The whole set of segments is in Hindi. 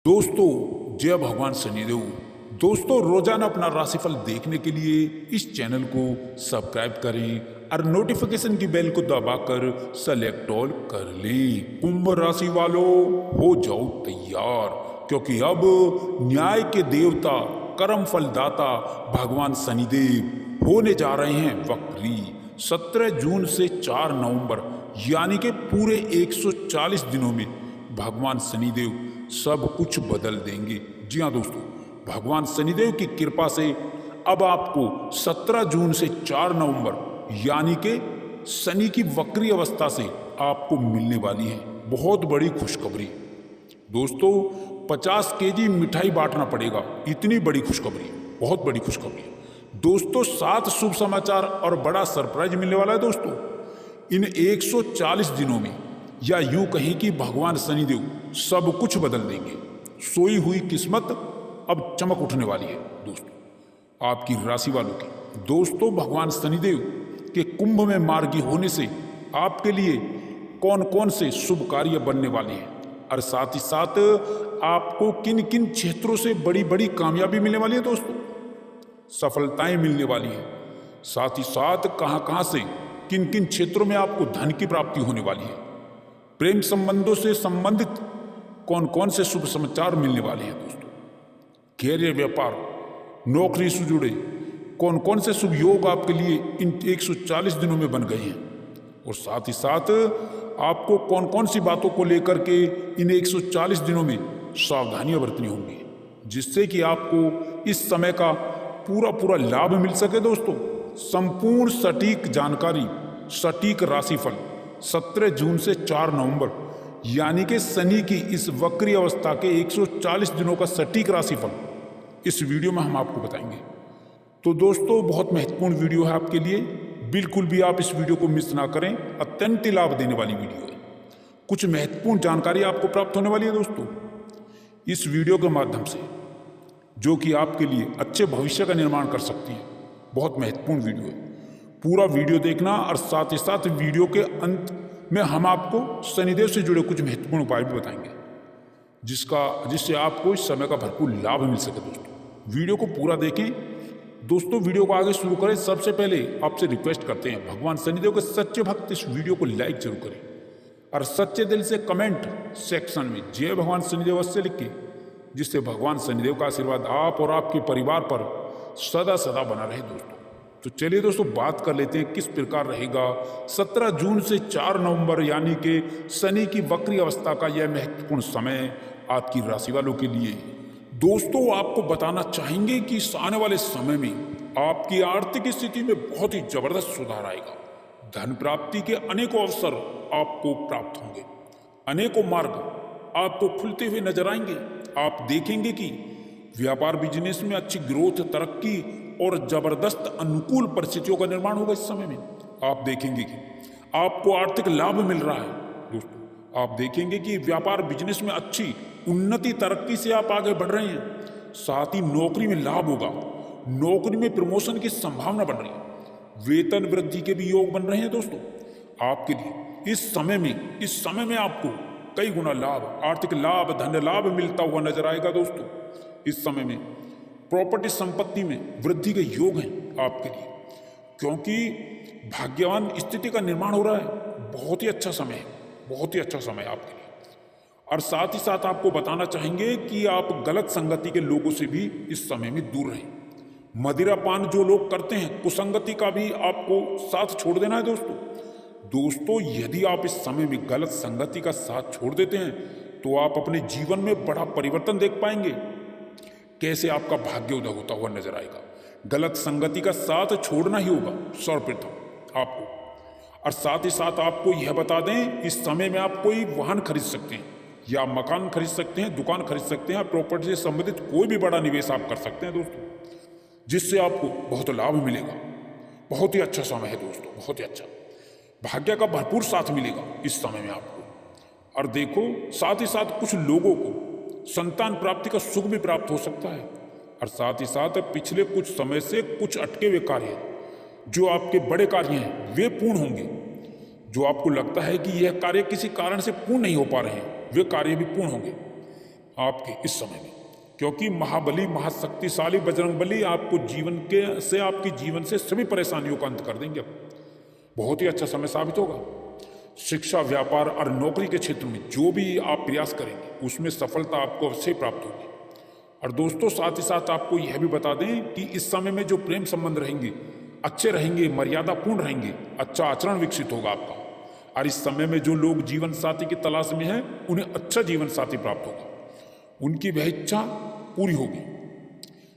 दोस्तों, जय भगवान शनिदेव। दोस्तों, रोजाना अपना राशिफल देखने के लिए इस चैनल को सब्सक्राइब करें और नोटिफिकेशन की बेल को दबाकर सेलेक्ट ऑल कर लें। कुंभ राशि वालों, हो जाओ तैयार, क्योंकि अब न्याय के देवता, कर्म फलदाता भगवान शनिदेव होने जा रहे हैं वक्री। 17 जून से 4 नवंबर यानी कि पूरे 140 दिनों में भगवान शनिदेव सब कुछ बदल देंगे। जी हाँ दोस्तों, भगवान शनिदेव की कृपा से अब आपको 17 जून से 4 नवंबर यानी कि शनि की वक्री अवस्था से आपको मिलने वाली है बहुत बड़ी खुशखबरी। दोस्तों, 50 केजी मिठाई बांटना पड़ेगा, इतनी बड़ी खुशखबरी, बहुत बड़ी खुशखबरी। दोस्तों, 7 शुभ समाचार और बड़ा सरप्राइज मिलने वाला है। दोस्तों, इन 140 दिनों में, या यूं कहें कि भगवान शनिदेव सब कुछ बदल देंगे। सोई हुई किस्मत अब चमक उठने वाली है दोस्तों, आपकी राशि वालों की। दोस्तों, भगवान शनिदेव के कुंभ में मार्गी होने से आपके लिए कौन कौन से शुभ कार्य बनने वाले हैं और साथ ही साथ आपको किन किन क्षेत्रों से बड़ी बड़ी कामयाबी मिलने वाली है दोस्तों, सफलताएं मिलने वाली है। साथ ही साथ कहां कहां से किन किन क्षेत्रों में आपको धन की प्राप्ति होने वाली है, प्रेम संबंधों से संबंधित कौन कौन से शुभ समाचार मिलने वाले हैं दोस्तों, कैरियर, व्यापार, नौकरी से जुड़े कौन कौन से शुभ योग आपके लिए इन 140 दिनों में बन गए हैं, और साथ ही साथ आपको कौन कौन सी बातों को लेकर के इन 140 दिनों में सावधानियां बरतनी होंगी, जिससे कि आपको इस समय का पूरा लाभ मिल सके। दोस्तों, संपूर्ण सटीक जानकारी, सटीक राशिफल 17 जून से 4 नवंबर यानी कि शनि की इस वक्री अवस्था के 140 दिनों का सटीक राशिफल इस वीडियो में हम आपको बताएंगे। तो दोस्तों, बहुत महत्वपूर्ण वीडियो है आपके लिए, बिल्कुल भी आप इस वीडियो को मिस ना करें। अत्यंत लाभ देने वाली वीडियो है, कुछ महत्वपूर्ण जानकारी आपको प्राप्त होने वाली है दोस्तों इस वीडियो के माध्यम से, जो कि आपके लिए अच्छे भविष्य का निर्माण कर सकती है। बहुत महत्वपूर्ण वीडियो है, पूरा वीडियो देखना, और साथ ही साथ वीडियो के अंत में हम आपको शनिदेव से जुड़े कुछ महत्वपूर्ण उपाय भी बताएंगे, जिससे आपको इस समय का भरपूर लाभ मिल सके। दोस्तों, वीडियो को पूरा देखें। दोस्तों, वीडियो को आगे शुरू करें सबसे पहले आपसे रिक्वेस्ट करते हैं, भगवान शनिदेव के सच्चे भक्त इस वीडियो को लाइक जरूर करें और सच्चे दिल से कमेंट सेक्शन में जय भगवान शनिदेव अवश्य लिखें, जिससे भगवान शनिदेव का आशीर्वाद आप और आपके परिवार पर सदा सदा बना रहे। दोस्तों, तो चलिए दोस्तों, बात कर लेते हैं किस प्रकार रहेगा 17 जून से 4 नवंबर यानी कि शनि की वक्री अवस्था का यह महत्वपूर्ण समय आपकी राशि वालों के लिए। दोस्तों, आपको बताना चाहेंगे कि इस आने वाले समय में आपकी आर्थिक स्थिति में बहुत ही जबरदस्त सुधार आएगा। धन प्राप्ति के अनेकों अवसर आपको प्राप्त होंगे, अनेकों मार्ग आपको खुलते हुए नजर आएंगे। आप देखेंगे कि व्यापार बिजनेस में अच्छी ग्रोथ, तरक्की और जबरदस्त अनुकूल परिस्थितियों का निर्माण होगा। इस समय में आप देखेंगे कि आपको आर्थिक लाभ मिल रहा है। दोस्तों, आप देखेंगे कि व्यापार बिजनेस में अच्छी उन्नति, तरक्की से आप आगे बढ़ रहे हैं। साथ ही नौकरी में लाभ होगा, नौकरी में प्रमोशन की संभावना बन रही है, वेतन वृद्धि के भी योग बन रहे हैं। दोस्तों, आपके लिए इस समय में आपको कई गुना लाभ, आर्थिक लाभ, धन लाभ मिलता हुआ नजर आएगा। दोस्तों, इस समय में प्रॉपर्टी संपत्ति में वृद्धि के योग हैं आपके लिए, क्योंकि भाग्यवान स्थिति का निर्माण हो रहा है। बहुत ही अच्छा समय है, बहुत ही अच्छा समय आपके लिए। और साथ ही साथ आपको बताना चाहेंगे कि आप गलत संगति के लोगों से भी इस समय में दूर रहें। मदिरापान जो लोग करते हैं, कुसंगति का भी आपको साथ छोड़ देना है। दोस्तों, यदि आप इस समय में गलत संगति का साथ छोड़ देते हैं तो आप अपने जीवन में बड़ा परिवर्तन देख पाएंगे। कैसे आपका भाग्य उदय होता हुआ नजर आएगा। गलत संगति का साथ छोड़ना ही होगा सर्वप्रथम आपको। और साथ ही साथ आपको यह बता दें, इस समय में आप कोई वाहन खरीद सकते हैं, या मकान खरीद सकते हैं, दुकान खरीद सकते हैं, प्रॉपर्टी से संबंधित कोई भी बड़ा निवेश आप कर सकते हैं दोस्तों, जिससे आपको बहुत लाभ मिलेगा। बहुत ही अच्छा समय है दोस्तों, बहुत ही अच्छा। भाग्य का भरपूर साथ मिलेगा इस समय में आपको। और देखो, साथ ही साथ कुछ लोगों को संतान प्राप्ति का सुख भी प्राप्त हो सकता है। और साथ ही साथ पिछले कुछ समय से कुछ अटके हुए कार्य, जो आपके बड़े कार्य हैं, वे पूर्ण होंगे। जो आपको लगता है कि यह कार्य किसी कारण से पूर्ण नहीं हो पा रहे हैं, वे कार्य भी पूर्ण होंगे। आपके इस समय में, क्योंकि महाबली महाशक्तिशाली बजरंगबली आपको आपकी जीवन से सभी परेशानियों का अंत कर देंगे। बहुत ही अच्छा समय साबित होगा। शिक्षा, व्यापार और नौकरी के क्षेत्र में जो भी आप प्रयास करेंगे उसमें सफलता आपको अवश्य प्राप्त होगी। और दोस्तों साथ ही साथ आपको यह भी बता दें कि इस समय में जो प्रेम संबंध रहेंगे अच्छे रहेंगे, मर्यादापूर्ण रहेंगे, अच्छा आचरण विकसित होगा आपका। और इस समय में जो लोग जीवन साथी की तलाश में हैं उन्हें अच्छा जीवन साथी प्राप्त होगा, उनकी वह इच्छा पूरी होगी।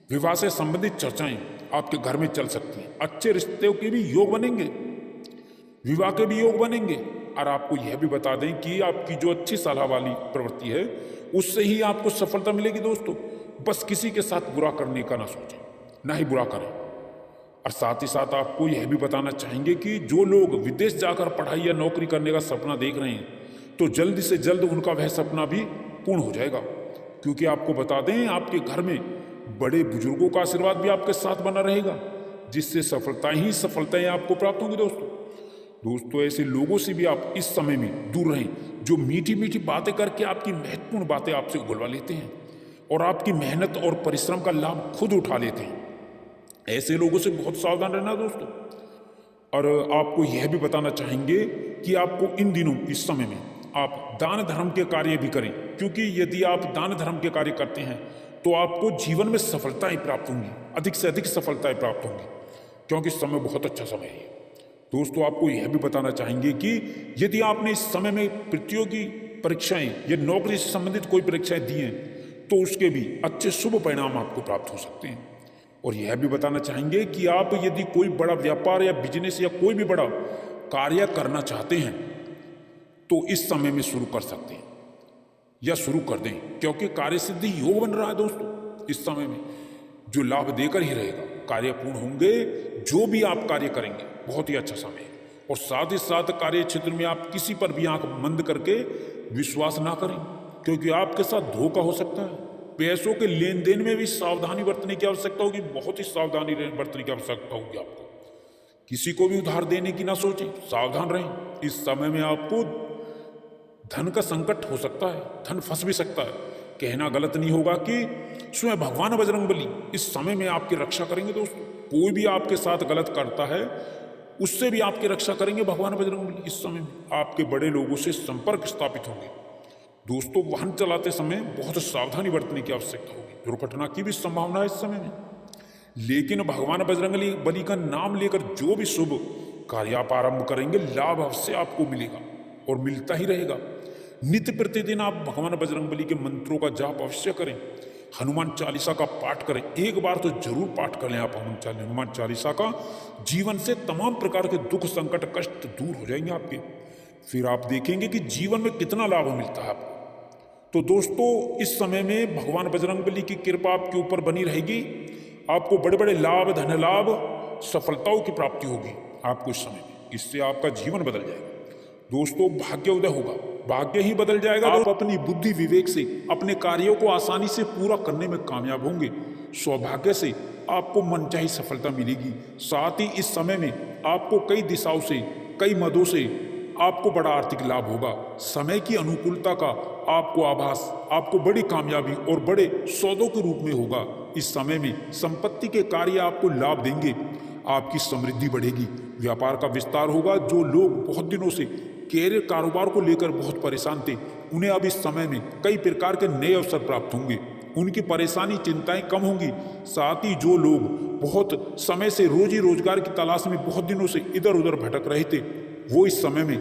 विवाह से संबंधित चर्चाएं आपके घर में चल सकती हैं। अच्छे रिश्तों के भी योग बनेंगे, विवाह के भी योग बनेंगे। और आपको यह भी बता दें कि आपकी जो अच्छी सलाह वाली प्रवृत्ति है उससे ही आपको सफलता मिलेगी। दोस्तों बस किसी के साथ बुरा करने का ना सोचें, ना ही बुरा करें। और साथ ही साथ आपको यह भी बताना चाहेंगे कि जो लोग विदेश जाकर पढ़ाई या नौकरी करने का सपना देख रहे हैं तो जल्दी से जल्द उनका वह सपना भी पूर्ण हो जाएगा, क्योंकि आपको बता दें आपके घर में बड़े बुजुर्गों का आशीर्वाद भी आपके साथ बना रहेगा, जिससे सफलताएं आपको प्राप्त होंगी। दोस्तों ऐसे लोगों से भी आप इस समय में दूर रहें जो मीठी मीठी बातें करके आपकी महत्वपूर्ण बातें आपसे उगलवा लेते हैं और आपकी मेहनत और परिश्रम का लाभ खुद उठा लेते हैं। ऐसे लोगों से बहुत सावधान रहना दोस्तों। और आपको यह भी बताना चाहेंगे कि आपको इन दिनों इस समय में आप दान धर्म के कार्य भी करें, क्योंकि यदि आप दान धर्म के कार्य करते हैं तो आपको जीवन में सफलताएं प्राप्त होंगी, अधिक से अधिक सफलताएं प्राप्त होंगी, क्योंकि समय बहुत अच्छा समय है। दोस्तों आपको यह भी बताना चाहेंगे कि यदि आपने इस समय में प्रतियोगी परीक्षाएं या नौकरी से संबंधित कोई परीक्षाएं दी हैं तो उसके भी अच्छे शुभ परिणाम आपको प्राप्त हो सकते हैं। और यह भी बताना चाहेंगे कि आप यदि कोई बड़ा व्यापार या बिजनेस या कोई भी बड़ा कार्य करना चाहते हैं तो इस समय में शुरू कर सकते हैं या शुरू कर दें, क्योंकि कार्य सिद्धि योग बन रहा है। दोस्तों इस समय में जो लाभ देकर ही रहेगा, कार्य पूर्ण होंगे। जो भी आप कार्य करेंगे बहुत ही अच्छा समय है। और साथ ही साथ कार्य क्षेत्र में आप किसी पर भी आंख बंद करके विश्वास ना करें, क्योंकि आपके साथ धोखा हो सकता है। पैसों के लेन देन में भी सावधानी बरतने की आवश्यकता होगी, बहुत ही सावधानी बरतने की आवश्यकता होगी आपको। किसी को भी उधार देने की ना सोचें, सावधान रहें। इस समय में आपको धन का संकट हो सकता है, धन फंस भी सकता है। कहना गलत नहीं होगा कि स्वयं भगवान बजरंगबली इस समय में आपकी रक्षा करेंगे। दोस्तों कोई भी आपके साथ गलत करता है उससे भी आपकी रक्षा करेंगे भगवान बजरंगबली। इस समय में आपके बड़े लोगों से संपर्क स्थापित होंगे। दोस्तों वाहन चलाते समय बहुत सावधानी बरतने की आवश्यकता होगी, दुर्घटना की भी संभावना है इस समय में। लेकिन भगवान बजरंगबली का नाम लेकर जो भी शुभ कार्य आप आरंभ करेंगे लाभ अवश्य आपको मिलेगा और मिलता ही रहेगा। नित्य प्रतिदिन आप भगवान बजरंगबली के मंत्रों का जाप अवश्य करें, हनुमान चालीसा का पाठ करें। एक बार तो जरूर पाठ कर लें आप हनुमान चालीसा का। जीवन से तमाम प्रकार के दुख संकट कष्ट दूर हो जाएंगे आपके। फिर आप देखेंगे कि जीवन में कितना लाभ मिलता है आपको। तो दोस्तों इस समय में भगवान बजरंगबली की कृपा आपके ऊपर बनी रहेगी। आपको बड़े बड़े लाभ, धन लाभ, सफलताओं की प्राप्ति होगी आपको इस समय में। इससे आपका जीवन बदल जाएगा। दोस्तों भाग्य उदय होगा, भाग्य ही बदल जाएगा। आप अपनी बुद्धि विवेक से अपने कार्यों को आसानी से पूरा करने में कामयाब होंगे। सौभाग्य से आपको मनचाही सफलता मिलेगी। साथ ही इस समय में आपको कई दिशाओं से, कई मदों से आपको बड़ा आर्थिक लाभ होगा। समय की अनुकूलता का आपको आभास आपको बड़ी कामयाबी और बड़े सौदों के रूप में होगा। इस समय में संपत्ति के कार्य आपको लाभ देंगे, आपकी समृद्धि बढ़ेगी, व्यापार का विस्तार होगा। जो लोग बहुत दिनों से कैरियर कारोबार को लेकर बहुत परेशान थे उन्हें अब इस समय में कई प्रकार के नए अवसर प्राप्त होंगे, उनकी परेशानी चिंताएं कम होंगी। साथ ही जो लोग बहुत समय से रोजी रोजगार की तलाश में बहुत दिनों से इधर उधर भटक रहे थे वो इस समय में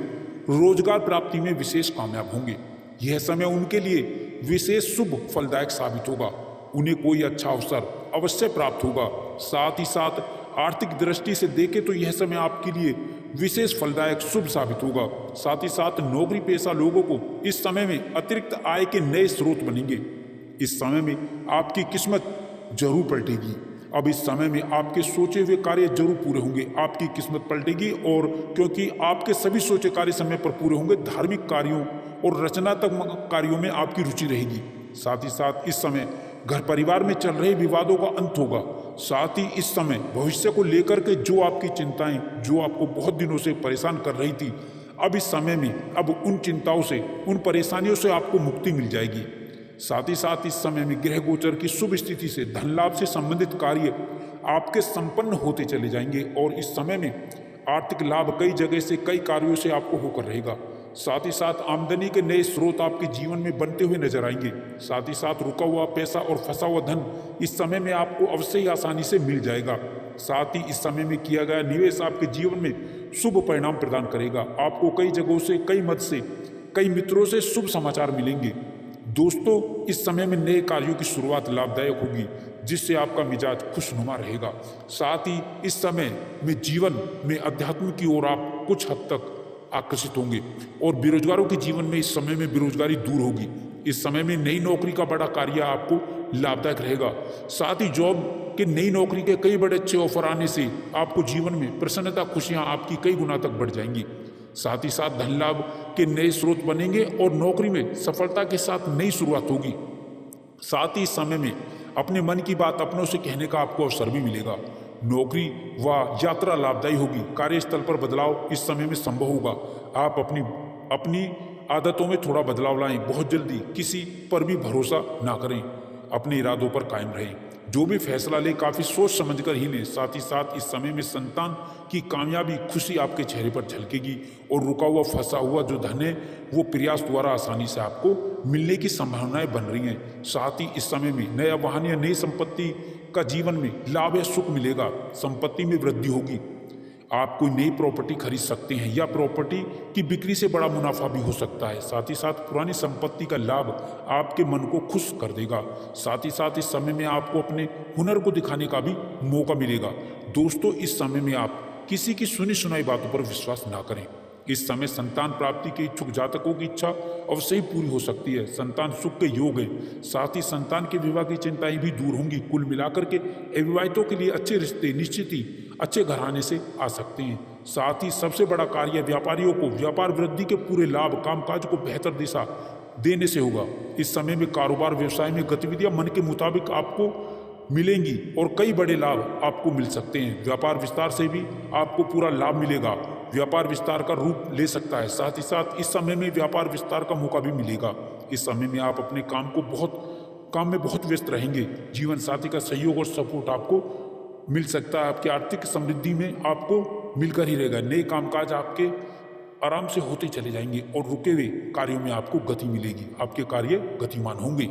रोजगार प्राप्ति में विशेष कामयाब होंगे। यह समय उनके लिए विशेष शुभ फलदायक साबित होगा। उन्हें कोई अच्छा अवसर अवश्य प्राप्त होगा। साथ ही साथ आर्थिक दृष्टि से देखें तो यह समय आपके लिए विशेष फलदायक शुभ साबित होगा। साथ ही साथ नौकरी पेशा लोगों को इस समय में अतिरिक्त आय के नए स्रोत बनेंगे। इस समय में आपकी किस्मत जरूर पलटेगी। अब इस समय में आपके सोचे हुए कार्य जरूर पूरे होंगे, आपकी किस्मत पलटेगी। और क्योंकि आपके सभी सोचे कार्य समय पर पूरे होंगे, धार्मिक कार्यों और रचनात्मक कार्यों में आपकी रुचि रहेगी। साथ ही साथ इस समय घर परिवार में चल रहे विवादों का अंत होगा। साथ ही इस समय भविष्य को लेकर के जो आपकी चिंताएं, जो आपको बहुत दिनों से परेशान कर रही थी, अब इस समय में अब उन चिंताओं से, उन परेशानियों से आपको मुक्ति मिल जाएगी। साथ ही साथ इस समय में ग्रह गोचर की शुभ स्थिति से धन लाभ से संबंधित कार्य आपके संपन्न होते चले जाएंगे और इस समय में आर्थिक लाभ कई जगह से कई कार्यों से आपको होकर रहेगा। साथ ही साथ आमदनी के नए स्रोत आपके जीवन में बनते हुए नजर आएंगे। साथ ही साथ रुका हुआ पैसा और फंसा हुआ धन इस समय में आपको अवश्य ही आसानी से मिल जाएगा। साथ ही इस समय में किया गया निवेश आपके जीवन में शुभ परिणाम प्रदान करेगा। आपको कई जगहों से, कई मत से, कई मित्रों से शुभ समाचार मिलेंगे। दोस्तों, इस समय में नए कार्यों की शुरुआत लाभदायक होगी, जिससे आपका मिजाज खुशनुमा रहेगा। साथ ही इस समय में जीवन में अध्यात्म की ओर आप कुछ हद तक आकर्षित होंगे और बेरोजगारों के जीवन में इस समय में बेरोजगारी दूर होगी। इस समय में नई नौकरी का बड़ा कार्य आपको लाभदायक रहेगा। साथ ही जॉब के नई नौकरी के कई बड़े अच्छे ऑफर आने से आपको जीवन में प्रसन्नता, खुशियां आपकी कई गुना तक बढ़ जाएंगी। साथ ही साथ धन लाभ के नए स्रोत बनेंगे और नौकरी में सफलता के साथ नई शुरुआत होगी। साथ ही इस समय में अपने मन की बात अपनों से कहने का आपको अवसर भी मिलेगा। नौकरी व यात्रा लाभदायी होगी। कार्यस्थल पर बदलाव इस समय में संभव होगा। आप अपनी आदतों में थोड़ा बदलाव लाएं। बहुत जल्दी किसी पर भी भरोसा ना करें। अपने इरादों पर कायम रहें। जो भी फैसला ले काफ़ी सोच समझकर ही लें। साथ ही साथ इस समय में संतान की कामयाबी, खुशी आपके चेहरे पर झलकेगी और रुका हुआ, फंसा हुआ जो धन है वो प्रयास द्वारा आसानी से आपको मिलने की संभावनाएं बन रही हैं। साथ ही इस समय में नया वाहन या नई संपत्ति का जीवन में लाभ या सुख मिलेगा। संपत्ति में वृद्धि होगी। आप कोई नई प्रॉपर्टी खरीद सकते हैं या प्रॉपर्टी की बिक्री से बड़ा मुनाफा भी हो सकता है। साथ ही साथ पुरानी संपत्ति का लाभ आपके मन को खुश कर देगा। साथ ही साथ इस समय में आपको अपने हुनर को दिखाने का भी मौका मिलेगा। दोस्तों, इस समय में आप किसी की सुनी सुनाई बातों पर विश्वास ना करें। इस समय संतान प्राप्ति के इच्छुक जातकों की इच्छा अवश्य ही पूरी हो सकती है। संतान सुख के योग है। साथ ही संतान के विवाह की चिंताएं भी दूर होंगी। कुल मिलाकर के अविवाहितों के लिए अच्छे रिश्ते निश्चित ही अच्छे घराने से आ सकते हैं। साथ ही सबसे बड़ा कार्य व्यापारियों को व्यापार वृद्धि के पूरे लाभ, कामकाज को बेहतर दिशा देने से होगा। इस समय में कारोबार, व्यवसाय में गतिविधियां मन के मुताबिक आपको मिलेंगी और कई बड़े लाभ आपको मिल सकते हैं। व्यापार विस्तार से भी आपको पूरा लाभ मिलेगा। व्यापार विस्तार का रूप ले सकता है। साथ ही साथ इस समय में व्यापार विस्तार का मौका भी मिलेगा। इस समय में आप अपने काम में बहुत व्यस्त रहेंगे। जीवन साथी का सहयोग और सपोर्ट आपको मिल सकता है। आपकी आर्थिक समृद्धि में आपको मिलकर ही रहेगा। नए कामकाज आपके आराम से होते चले जाएंगे और रुके हुए कार्यों में आपको गति मिलेगी। आपके कार्य गतिमान होंगे।